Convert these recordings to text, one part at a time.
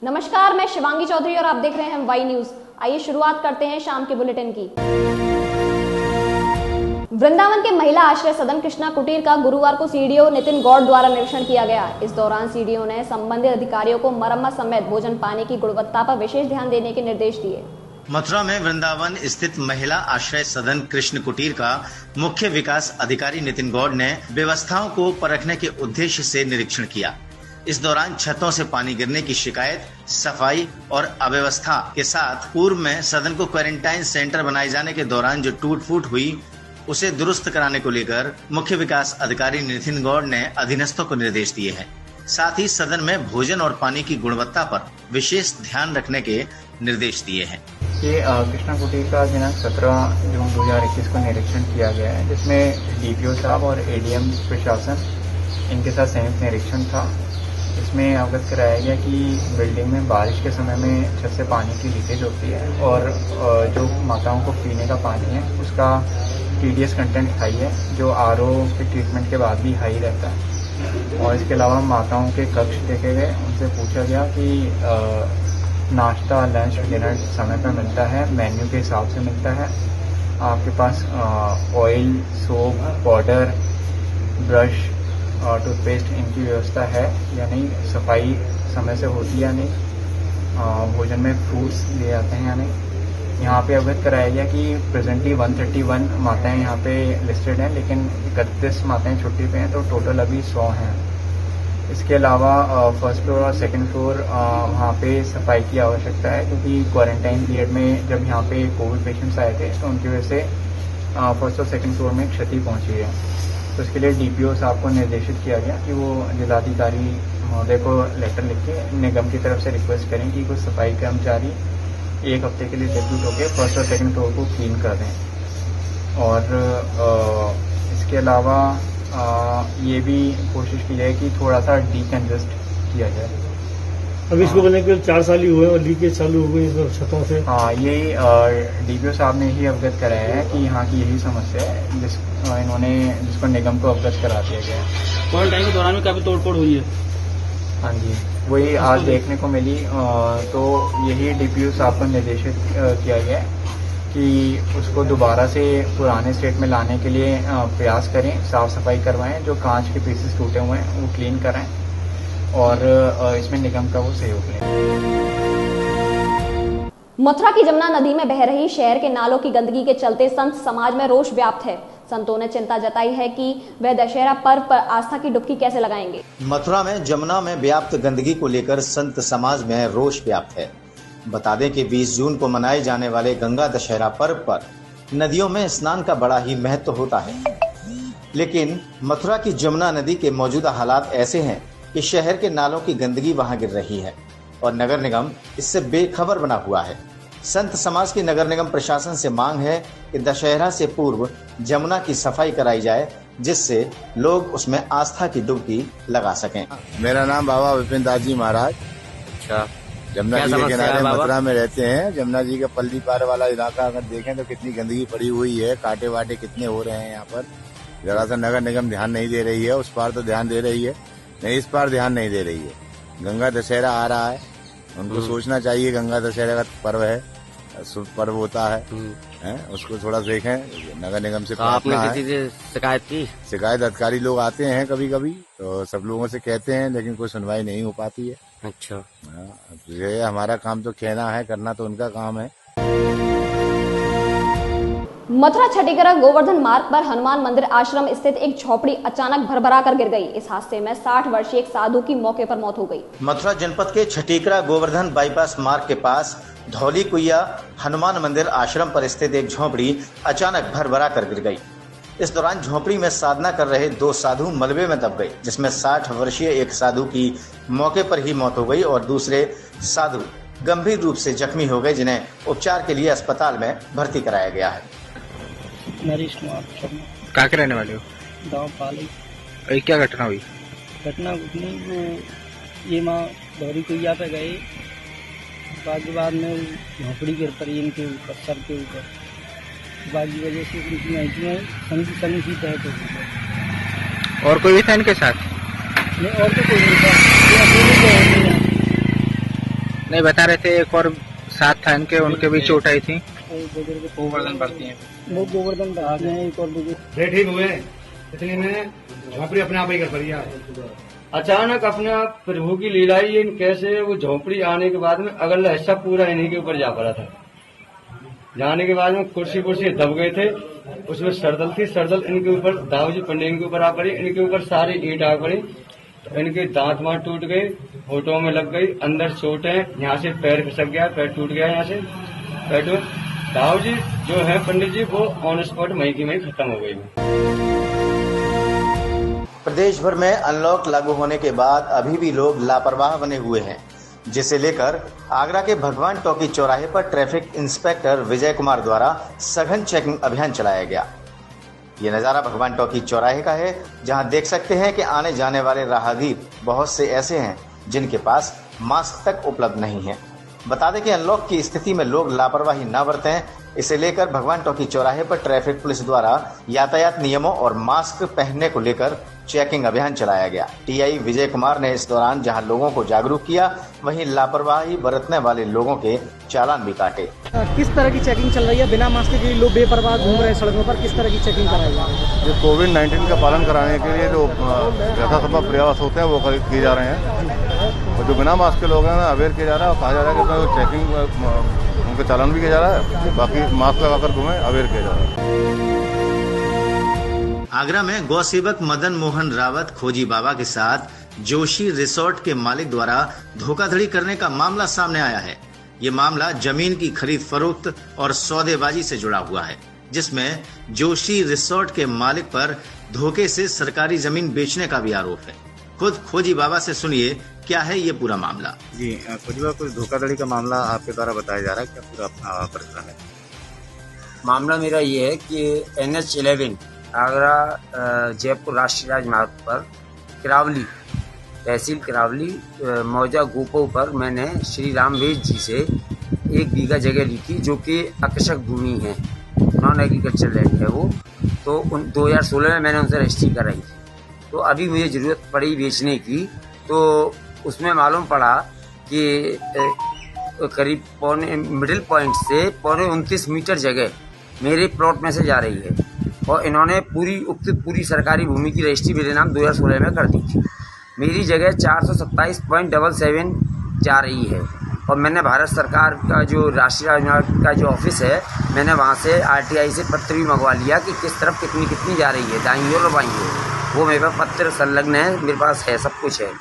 नमस्कार, मैं शिवांगी चौधरी और आप देख रहे हैं वाई न्यूज। आइए शुरुआत करते हैं शाम के बुलेटिन की। वृंदावन के महिला आश्रय सदन कृष्णा कुटीर का गुरुवार को सीडीओ नितिन गौड़ द्वारा निरीक्षण किया गया। इस दौरान सीडीओ ने संबंधित अधिकारियों को मरम्मत समेत भोजन पानी की गुणवत्ता पर विशेष ध्यान देने के निर्देश दिए। मथुरा में वृंदावन स्थित महिला आश्रय सदन कृष्ण कुटीर का मुख्य विकास अधिकारी नितिन गौड़ ने व्यवस्थाओं को परखने के उद्देश्य से निरीक्षण किया। इस दौरान छतों से पानी गिरने की शिकायत, सफाई और अव्यवस्था के साथ पूर्व में सदन को क्वारंटाइन सेंटर बनाए जाने के दौरान जो टूट फूट हुई उसे दुरुस्त कराने को लेकर मुख्य विकास अधिकारी नितिन गौड़ ने अधीनस्थों को निर्देश दिए हैं। साथ ही सदन में भोजन और पानी की गुणवत्ता पर विशेष ध्यान रखने के निर्देश दिए हैं। ये कृष्णा कुटीर का दिनांक 17 जून 2021 को निरीक्षण किया गया है, जिसमें डीपीओ साहब और एडीएम प्रशासन इनके साथ संयुक्त निरीक्षण था। इसमें अवगत कराया गया कि बिल्डिंग में बारिश के समय में छत से पानी की लीकेज होती है और जो माताओं को पीने का पानी है उसका टीडीएस कंटेंट हाई है, जो आरओ के ट्रीटमेंट के बाद भी हाई रहता है। और इसके अलावा माताओं के कक्ष देखे गए, उनसे पूछा गया कि नाश्ता, लंच, डिनर समय पर मिलता है, मेन्यू के हिसाब से मिलता है, आपके पास oil, soap, powder, brush, toothpaste इनकी व्यवस्था है या नहीं, सफाई समय से होती है या नहीं, भोजन में फ्रूट्स लिए जाते हैं या नहीं। यहाँ पे अवगत कराया गया कि प्रेजेंटली 131 माताएं यहाँ पे लिस्टेड हैं, लेकिन 31 माताएं छुट्टी पे हैं, तो टोटल अभी 100 हैं। इसके अलावा फर्स्ट फ्लोर और सेकंड फ्लोर वहाँ पे सफाई की आवश्यकता है, क्योंकि क्वारंटाइन पीरियड में जब यहाँ पे कोविड पेशेंट्स आए थे तो उनकी वजह से फर्स्ट और सेकंड फ्लोर में क्षति पहुँची है। तो इसके लिए डीपीओ साहब को निर्देशित किया गया कि वो जिलाधिकारी महोदय को लेटर लिख के निगम की तरफ से रिक्वेस्ट करें कि कुछ सफाई कर्मचारी एक हफ्ते के लिए डेप्यूट होकर फर्स्ट और सेकंड फ्लोर को क्लीन कर दें। और इसके अलावा ये भी कोशिश की जाए कि थोड़ा सा डीकंजेस्ट किया जाए। अब इसको बनने के 4 साल ही हुए और लीकेज चालू हो गई इस छतों से। हाँ, ये डीपीओ साहब ने ही अवगत कराया है कि यहाँ की यही समस्या है, जिसको निगम को अवगत करा दिया गया है। क्वारंटाइन के दौरान में काफी तोड़फोड़ हुई है। हाँ जी, वही आज देखने को मिली। तो यही डीपीओ साहब को निर्देशित किया गया है कि उसको दोबारा से पुराने स्टेट में लाने के लिए प्रयास करें, साफ सफाई करवाएं, जो कांच के पीसेस टूटे हुए हैं वो क्लीन कराएं और इसमें निगम का वो सहयोग लें। मथुरा की जमुना नदी में बह रही शहर के नालों की गंदगी के चलते संत समाज में रोष व्याप्त है। संतों ने चिंता जताई है कि वह दशहरा पर्व पर आस्था की डुबकी कैसे लगाएंगे। मथुरा में जमुना में व्याप्त गंदगी को लेकर संत समाज में रोष व्याप्त है। बता दें कि 20 जून को मनाए जाने वाले गंगा दशहरा पर्व पर नदियों में स्नान का बड़ा ही महत्व होता है, लेकिन मथुरा की जमुना नदी के मौजूदा हालात ऐसे हैं कि शहर के नालों की गंदगी वहां गिर रही है और नगर निगम इससे बेखबर बना हुआ है। संत समाज की नगर निगम प्रशासन से मांग है कि दशहरा से पूर्व जमुना की सफाई कराई जाए, जिससे लोग उसमें आस्था की डुबकी लगा सकें। मेरा नाम बाबा विपिन दास जी महाराज। अच्छा, जमुना जी के किनारे मथुरा में रहते हैं। जमुना जी का पल्ली पार वाला इलाका अगर देखें तो कितनी गंदगी पड़ी हुई है, कांटे वाटे कितने हो रहे हैं यहाँ पर। जरा सा नगर निगम ध्यान नहीं दे रही है, उस पार तो ध्यान दे रही है, नहीं इस पार ध्यान नहीं दे रही है। गंगा दशहरा आ रहा है, उनको सोचना चाहिए। गंगा दशहरा का पर्व है, शुभ पर्व होता है, उसको थोड़ा देखें। नगर निगम से आपने किसी से शिकायत की? शिकायत अधिकारी लोग आते हैं कभी कभी, तो सब लोगों से कहते हैं, लेकिन कोई सुनवाई नहीं हो पाती है। अच्छा, ये हमारा काम तो कहना है, करना तो उनका काम है। मथुरा छठीगढ़ गोवर्धन मार्ग पर हनुमान मंदिर आश्रम स्थित एक झोपड़ी अचानक भरभरा कर गिर गई। इस हादसे में 60 वर्षीय एक साधु की मौके पर मौत हो गई। मथुरा जनपद के छठीगढ़ गोवर्धन बाईपास मार्ग के पास धौली कुइया हनुमान मंदिर आश्रम पर स्थित एक झोपड़ी अचानक भरभरा कर गिर गई। इस दौरान झोपड़ी में साधना कर रहे 2 साधु मलबे में दब गए, जिसमें 60 वर्षीय एक साधु की मौके पर ही मौत हो गई और दूसरे साधु गंभीर रूप से जख्मी हो गए, जिन्हें उपचार के लिए अस्पताल में भर्ती कराया गया है। नरेश कुमार शर्मा। कहाँ के रहने वाले हो? गाँव पाली। क्या घटना हुई? घटना कुछ नहीं, वो ये माँ धौरी कुइया पे गए, बाद में झोंपड़ी गिर पड़ी इनके ऊपर, सर के ऊपर। बाकी वजह से उनकी आंखियाँ सनी सी तहत हो गई। और कोई भी था इनके साथ? नहीं, और तो कोई नहीं था, ये अकेले गए थे। नहीं बता रहे थे, एक और साथ था इनके, उनके भी चोट आई थी। गोवर्धन बढ़ती हैं, वो गोवर्धन बढ़ती हैं। एक और बुजुर्ग ठीक हुए, इतने में झोपड़ी अपने आप ही कर पड़ी। अचानक अपने आप प्रभु की लीला ही कैसे वो झोपड़ी आने के बाद में अगला हिस्सा पूरा इन्हीं के ऊपर जा पड़ा था। जाने के बाद में कुर्सी दब गए थे, उसमें सरदल थी, सरदल इनके ऊपर, दाऊजी पंडित इनके ऊपर आ पड़ी, इनके ऊपर सारी ईंट आ पड़ी, तो इनके दांत वांत टूट गए, होठों में लग गई, अंदर चोट है, यहाँ से पैर खिसक गया, पैर टूट गया यहाँ से पैर। दाऊजी जो है पंडित जी वो ऑन स्पॉट मई की मई खत्म हो गई। प्रदेश भर में अनलॉक लागू होने के बाद अभी भी लोग लापरवाह बने हुए हैं, जिसे लेकर आगरा के भगवान टॉकी चौराहे पर ट्रैफिक इंस्पेक्टर विजय कुमार द्वारा सघन चेकिंग अभियान चलाया गया। ये नज़ारा भगवान टॉकी चौराहे का है, जहां देख सकते हैं कि आने जाने वाले राहगीर बहुत से ऐसे हैं जिनके पास मास्क तक उपलब्ध नहीं है। बता दें कि अनलॉक की स्थिति में लोग लापरवाही न बरतें, इसे लेकर भगवान टॉकी चौराहे पर ट्रैफिक पुलिस द्वारा यातायात नियमों और मास्क पहनने को लेकर चेकिंग अभियान चलाया गया। टीआई विजय कुमार ने इस दौरान जहां लोगों को जागरूक किया, वहीं लापरवाही बरतने वाले लोगों के चालान भी काटे। किस तरह की चेकिंग चल रही है? बिना मास्क के लोग बेपरवाह घूम रहे हैं सड़कों पर, किस तरह की चेकिंग कराई जा रही है? जो कोविड-19 का पालन कराने के लिए जो यथासंभव प्रयास होते हैं वो किए जा रहे हैं, और जो बिना मास्क के लोग हैं ना अवेयर किया जा रहा है और कहा जा रहा है कि चेकिंग उनके चालान भी किया जा रहा है, बाकी मास्क लगाकर घूमें, अवेयर किया जा रहा है। आगरा में गौ सेवक मदन मोहन रावत खोजी बाबा के साथ जोशी रिसोर्ट के मालिक द्वारा धोखाधड़ी करने का मामला सामने आया है। ये मामला जमीन की खरीद फरोख्त और सौदेबाजी से जुड़ा हुआ है, जिसमें जोशी रिसोर्ट के मालिक पर धोखे से सरकारी जमीन बेचने का भी आरोप है। खुद खोजी बाबा से सुनिए क्या है ये पूरा मामला। जी खोजी बाबा, कुछ धोखाधड़ी का मामला आपके द्वारा बताया जा रहा है, क्या पूरा प्रकरण है? मामला मेरा ये है कि NH11 आगरा जयपुर राष्ट्रीय राजमार्ग पर किरावली, तहसील किरावली, मौजा गोपो पर मैंने श्री रामवेद जी से 1 बीघा जगह ली थी, जो कि आकर्षक भूमि है, नॉन एग्रीकल्चर लैंड है वो। तो 2016 में मैंने उनसे रजिस्ट्री कराई थी। तो अभी मुझे ज़रूरत पड़ी बेचने की, तो उसमें मालूम पड़ा कि करीब मिडिल पॉइंट से 29 मीटर जगह मेरे प्लॉट में से जा रही है, और इन्होंने पूरी सरकारी भूमि की रजिस्ट्री मेरे नाम 2016 में कर दी थी। मेरी जगह 427.77 जा रही है, और मैंने भारत सरकार का जो राष्ट्रीय राजमार्ग का जो ऑफिस है, मैंने वहाँ से RTI से पत्र भी मंगवा लिया कि किस तरफ कितनी जा रही है, दाईं ओर और बाईं ओर। वो मेरे पास पत्र संलग्न है, मेरे पास है, सब कुछ है।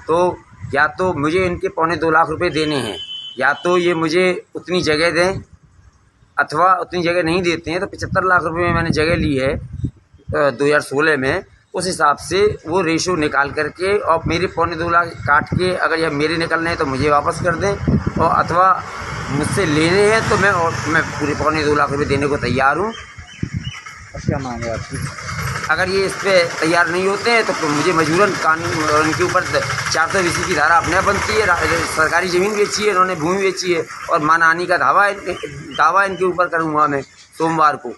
तो या तो मुझे इनके 2.25 लाख रुपए देने हैं, या तो ये मुझे उतनी जगह दें, अथवा उतनी जगह नहीं देते हैं तो 75 लाख रुपए में मैंने जगह ली है 2016 में। उस हिसाब से वो रेशो निकाल करके और मेरे 2.25 लाख काट के, अगर यह मेरे निकलने हैं तो मुझे वापस कर दें, और अथवा मुझसे लेने हैं तो मैं पूरे 2.25 लाख रुपए देने को तैयार हूँ। क्या मांग है आपकी? अगर ये इस पर तैयार नहीं होते हैं तो मुझे मजबूरन कानून इनके ऊपर 420 की धारा अपने बनती है। सरकारी ज़मीन बेची है इन्होंने, भूमि बेची है, और मानहानि का दावा इनके ऊपर करूँगा मैं सोमवार को।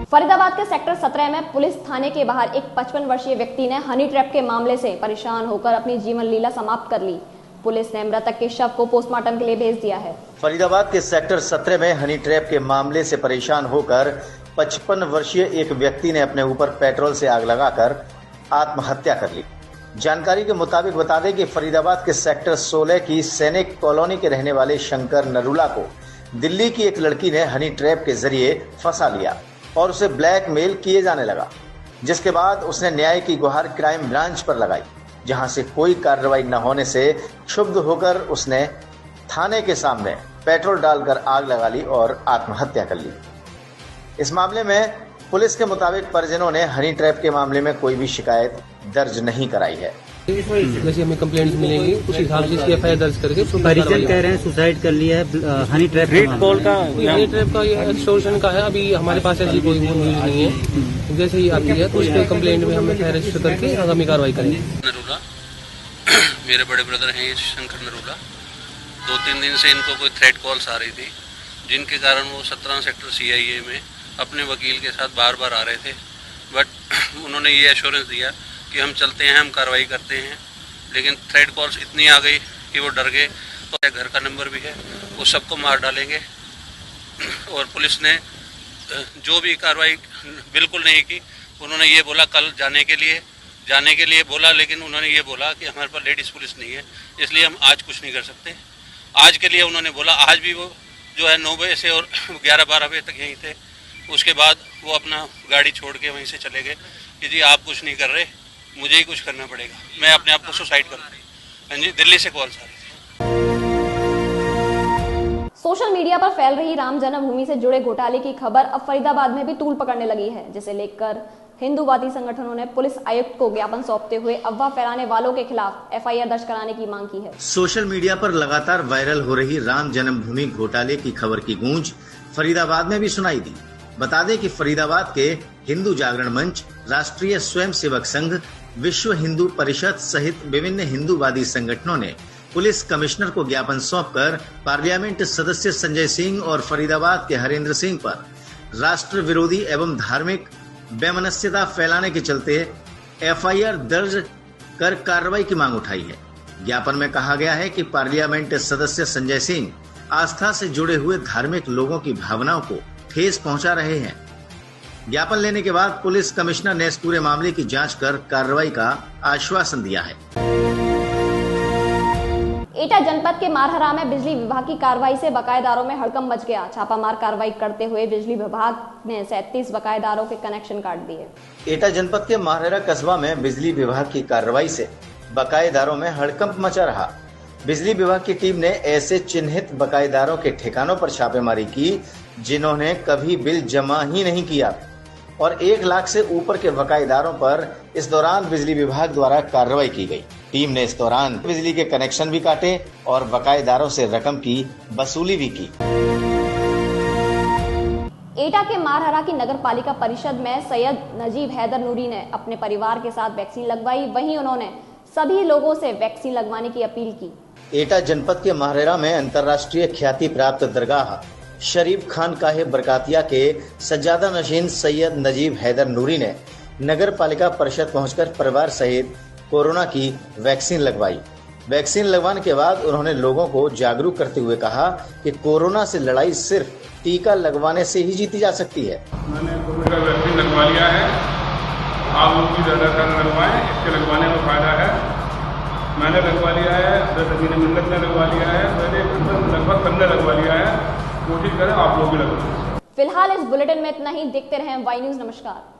फरीदाबाद के सेक्टर 17 में पुलिस थाने के बाहर एक 55 वर्षीय व्यक्ति ने हनी ट्रैप के मामले से परेशान होकर अपनी जीवन लीला समाप्त कर ली। पुलिस ने मृतक के शव को पोस्टमार्टम के लिए भेज दिया है। फरीदाबाद के सेक्टर 17 में हनी ट्रैप के मामले से परेशान होकर 55 वर्षीय एक व्यक्ति ने अपने ऊपर पेट्रोल से आग लगाकर आत्महत्या कर ली। जानकारी के मुताबिक बता दें कि फरीदाबाद के सेक्टर 16 की सैनिक कॉलोनी के रहने वाले शंकर नरूला को दिल्ली की एक लड़की ने हनी ट्रैप के जरिए फंसा लिया और उसे ब्लैकमेल किए जाने लगा, जिसके बाद उसने न्याय की गुहार क्राइम ब्रांच पर लगाई, जहां से कोई कार्रवाई न होने से क्षुब्ध होकर उसने थाने के सामने पेट्रोल डालकर आग लगा ली और आत्महत्या कर ली। इस मामले में पुलिस के मुताबिक परिजनों ने हनी ट्रैप के मामले में कोई भी शिकायत दर्ज नहीं कराई है। जैसे हमें कंप्लेंट्स मिलेंगी उस हिसाब से इसकी FIR दर्ज करके परिजन कह रहे हैं सुसाइड कर लिया है हनी ट्रैप का ये एक्सटॉर्शन का है। अभी हमारे पास ऐसी कोई न्यूज नहीं है, जैसे ही आती है तो उसके कंप्लेंट में हम FIR रजिस्टर करके आगामी कार्रवाई करेंगे। नरूला मेरे बड़े ब्रदर हैं, ये शंकर नरूला। 2-3 दिन से इनको कोई थ्रेट कॉल्स आ रही थी, जिनके कारण वो 17 सेक्टर CIA में अपने वकील के साथ बार बार आ रहे थे, बट उन्होंने ये एश्योरेंस दिया कि हम चलते हैं, हम कार्रवाई करते हैं। लेकिन थ्रेट कॉल्स इतनी आ गई कि वो डर गए, तो घर का नंबर भी है, वो सबको मार डालेंगे। और पुलिस ने जो भी कार्रवाई बिल्कुल नहीं की। उन्होंने ये बोला कल जाने के लिए बोला, लेकिन उन्होंने ये बोला कि हमारे पास लेडीज़ पुलिस नहीं है, इसलिए हम आज कुछ नहीं कर सकते। आज के लिए उन्होंने बोला, आज भी वो जो है 9 बजे से और 11-12 बजे तक यहीं थे। उसके बाद वो अपना गाड़ी छोड़ के वहीं से चले गए कि जी आप कुछ नहीं कर रहे, मुझे ही कुछ करना पड़ेगा, मैं अपने आप को सुसाइड कर रहा हूँ। जी दिल्ली से कॉल आ रही थी। सोशल मीडिया पर फैल रही राम जन्मभूमि से जुड़े घोटाले की खबर अब फरीदाबाद में भी तूल पकड़ने लगी है, जिसे लेकर हिंदूवादी संगठनों ने पुलिस आयुक्त को ज्ञापन सौंपते हुए अफवाह फैलाने वालों के खिलाफ एफआईआर दर्ज कराने की मांग की है। सोशल मीडिया पर लगातार वायरल हो रही राम जन्मभूमि घोटाले की खबर की गूंज फरीदाबाद में भी सुनाई दी। बता दें कि फरीदाबाद के हिंदू जागरण मंच, राष्ट्रीय स्वयंसेवक संघ, विश्व हिंदू परिषद सहित विभिन्न हिंदूवादी संगठनों ने पुलिस कमिश्नर को ज्ञापन सौंपकर पार्लियामेंट सदस्य संजय सिंह और फरीदाबाद के हरेंद्र सिंह पर राष्ट्र विरोधी एवं धार्मिक बेमनस्यता फैलाने के चलते एफआईआर दर्ज कर कार्रवाई की मांग उठाई है। ज्ञापन में कहा गया है कि पार्लियामेंट सदस्य संजय सिंह आस्था से जुड़े हुए धार्मिक लोगों की भावनाओं को ठेस पहुंचा रहे हैं। ज्ञापन लेने के बाद पुलिस कमिश्नर ने इस पूरे मामले की जांच कर कार्रवाई का आश्वासन दिया है। एटा जनपद के मारहरा में बिजली विभाग की कार्रवाई से बकायेदारों में हड़कंप मच गया। छापामार कार्रवाई करते हुए बिजली विभाग ने 37 बकायेदारों के कनेक्शन काट दिए। एटा जनपद के मारहरा कस्बा में बिजली विभाग की कार्रवाई से बकायेदारों में हड़कंप मचा रहा। बिजली विभाग की टीम ने ऐसे चिन्हित बकायेदारों के ठिकानों पर छापेमारी की जिन्होंने कभी बिल जमा ही नहीं किया और 1 लाख से ऊपर के बकायेदारों पर इस दौरान बिजली विभाग द्वारा कार्रवाई की गई। टीम ने इस दौरान बिजली के कनेक्शन भी काटे और बकायेदारों से रकम की वसूली भी की। एटा के मारहरा की नगर पालिका परिषद में सैयद नजीब हैदर नूरी ने अपने परिवार के साथ वैक्सीन लगवाई। वहीं उन्होंने सभी लोगों से वैक्सीन लगवाने की अपील की। एटा जनपद के मारहरा में अंतर्राष्ट्रीय ख्याति प्राप्त दरगाह शरीफ खान काहे बरकातिया के सज्जादा नशीन सैयद नजीब हैदर नूरी ने नगर पालिका परिषद पहुंचकर परिवार सहित कोरोना की वैक्सीन लगवाई। वैक्सीन लगवाने के बाद उन्होंने लोगों को जागरूक करते हुए कहा कि कोरोना से लड़ाई सिर्फ टीका लगवाने से ही जीती जा सकती है। मैंने कोविड का वैक्सीन लगवा लिया है, आप लोग भी ज़्यादा कर लगवाएं, इसके लगवाने में फायदा है। मैंने लगवा लिया है, 10 महीने मिन्नत ने लगवा लिया है, मैंने लगभग 15 लगवा लिया है। कोशिश करें आप लोग भी लगवाएं। फिलहाल इस बुलेटिन में इतना ही। देखते रहें वाई न्यूज़। नमस्कार।